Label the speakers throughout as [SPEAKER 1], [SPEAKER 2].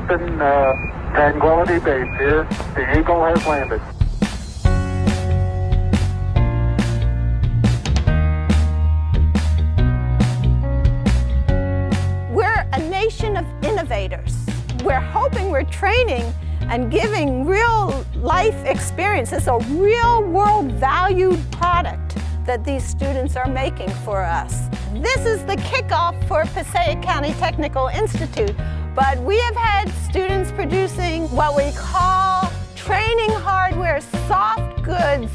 [SPEAKER 1] Houston, Tranquility Base here. The Eagle has landed.
[SPEAKER 2] We're a nation of innovators. We're hoping we're training and giving real life experience. It's a real world valued product that these students are making for us. This is the kickoff for Passaic County Technical Institute, but we have had students producing what we call training hardware, soft goods,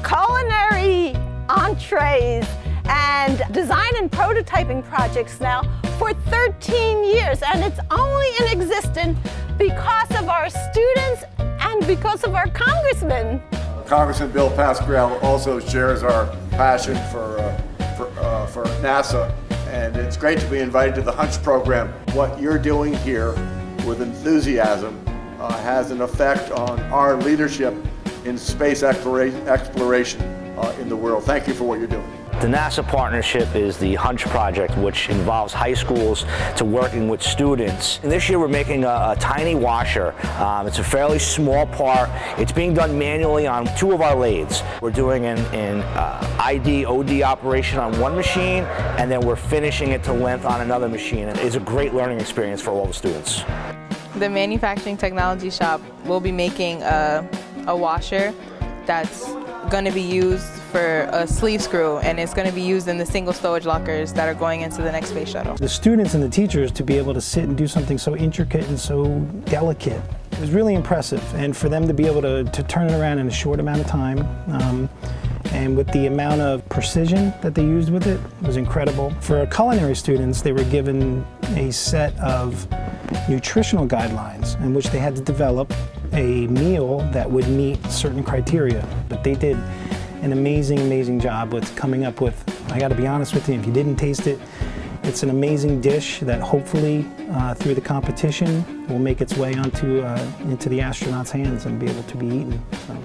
[SPEAKER 2] culinary entrees, and design and prototyping projects now for 13 years, and it's only in existence because of our students and because of our congressmen.
[SPEAKER 3] Congressman Bill Pascrell also shares our passion for NASA, and it's great to be invited to the Hunch program. What you're doing here with enthusiasm has an effect on our leadership in space exploration in the world. Thank you for what you're doing.
[SPEAKER 4] The NASA partnership is the Hunch project, which involves high schools to working with students. And this year we're making a tiny washer. It's a fairly small part. It's being done manually on 2 of our lathes. We're doing an ID/OD operation on one machine, and then we're finishing it to length on another machine. And it's a great learning experience for all the students.
[SPEAKER 5] The manufacturing technology shop will be making a washer that's going to be used for a sleeve screw, and it's going to be used in the single stowage lockers that are going into the next space shuttle.
[SPEAKER 6] The students and the teachers to be able to sit and do something so intricate and so delicate, it was really impressive, and for them to be able to turn it around in a short amount of time, and with the amount of precision that they used with it, was incredible. For our culinary students, they were given a set of nutritional guidelines in which they had to develop a meal that would meet certain criteria. But they did an amazing job with coming up with, I gotta be honest with you, if you didn't taste it, it's an amazing dish that hopefully through the competition will make its way onto into the astronauts' hands and be able to be eaten. So.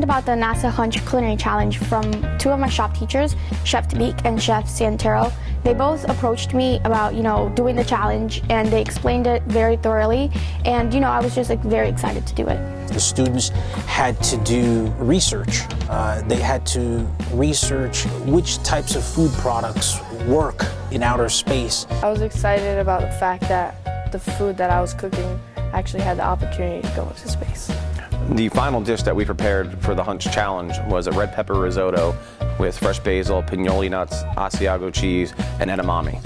[SPEAKER 7] About the NASA Hunch Culinary Challenge from 2 of my shop teachers, Chef Tabik and Chef Santero. They both approached me about, doing the challenge, and they explained it very thoroughly, and I was just very excited to do it.
[SPEAKER 8] The students had to do research. They had to research which types of food products work in outer space.
[SPEAKER 9] I was excited about the fact that the food that I was cooking actually had the opportunity to go into space.
[SPEAKER 10] The final dish that we prepared for the Hunch Challenge was a red pepper risotto with fresh basil, pinoli nuts, Asiago cheese, and edamame.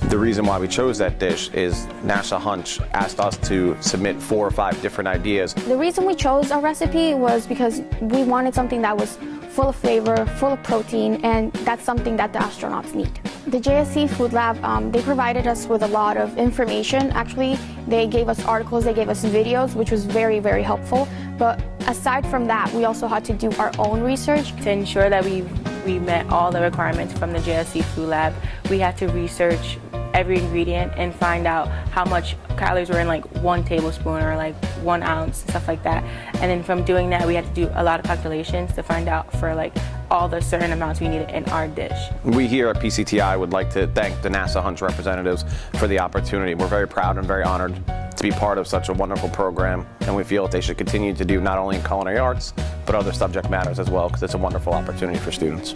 [SPEAKER 10] The reason why we chose that dish is NASA Hunch asked us to submit 4 or 5 different ideas.
[SPEAKER 7] The reason we chose our recipe was because we wanted something that was full of flavor, full of protein, and that's something that the astronauts need. The JSC Food Lab, they provided us with a lot of information. Actually, they gave us articles, they gave us videos, which was very helpful. But aside from that, we also had to do our own research.
[SPEAKER 11] To ensure that we met all the requirements from the JSC Food Lab, we had to research every ingredient and find out how much calories were in 1 tablespoon or 1 ounce, stuff like that. And then from doing that, we had to do a lot of calculations to find out for all the certain amounts we needed in our dish.
[SPEAKER 10] We here at PCTI would like to thank the NASA Hunch representatives for the opportunity. We're very proud and very honored to be part of such a wonderful program, and we feel that they should continue to do not only in culinary arts, but other subject matters as well, because it's a wonderful opportunity for students.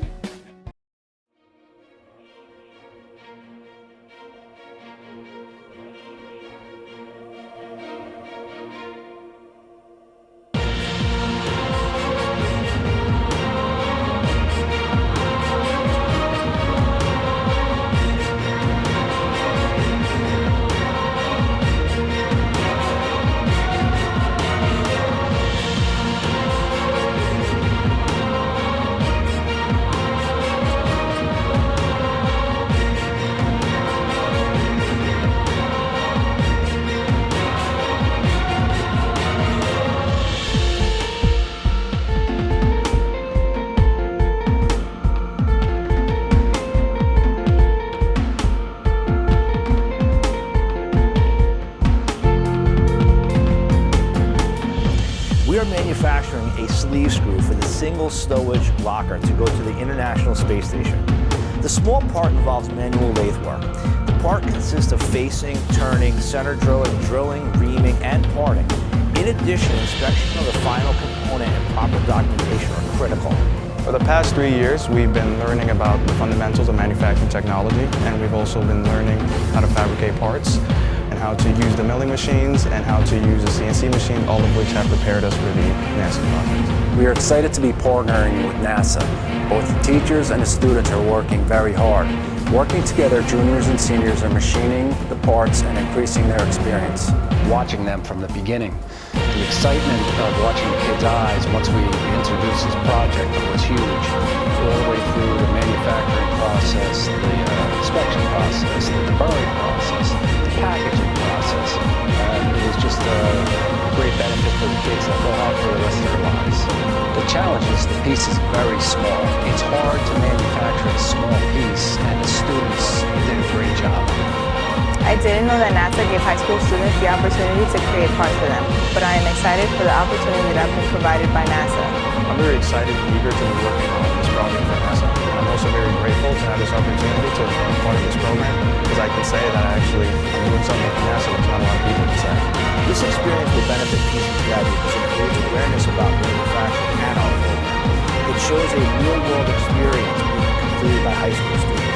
[SPEAKER 4] are manufacturing a sleeve screw for the single stowage locker to go to the International Space Station. The small part involves manual lathe work. The part consists of facing, turning, center drilling, reaming, and parting. In addition, inspection of the final component and proper documentation are critical.
[SPEAKER 12] For the past 3 years, we've been learning about the fundamentals of manufacturing technology, and we've also been learning how to fabricate parts and how to use the milling machines and how to use the CNC machine, all of which have prepared us for the NASA project.
[SPEAKER 13] We are excited to be partnering with NASA. Both the teachers and the students are working very hard. Working together, juniors and seniors are machining the parts and increasing their experience.
[SPEAKER 14] Watching them from the beginning, the excitement of watching the kids' eyes once we introduced this project was huge. All the way through the manufacturing process, the inspection process, the deburring process, the packaging process. It was just a great benefit for the kids that they'll have for the rest of their lives. The challenge is the piece is very small. It's hard to manufacture a small piece, and the students did a great job.
[SPEAKER 5] I didn't know that NASA gave high school students the opportunity to create parts for them, but I am excited for the opportunity that I've been provided by NASA.
[SPEAKER 12] I'm very excited and eager to be working on this project for NASA. I'm also very grateful to have this opportunity to be part of this program, because I can say that I'm doing something for NASA that not a lot of people can say.
[SPEAKER 4] This experience will benefit PC graduates and creates awareness about manufacturing and our program. It shows a real-world experience being completed by high school students.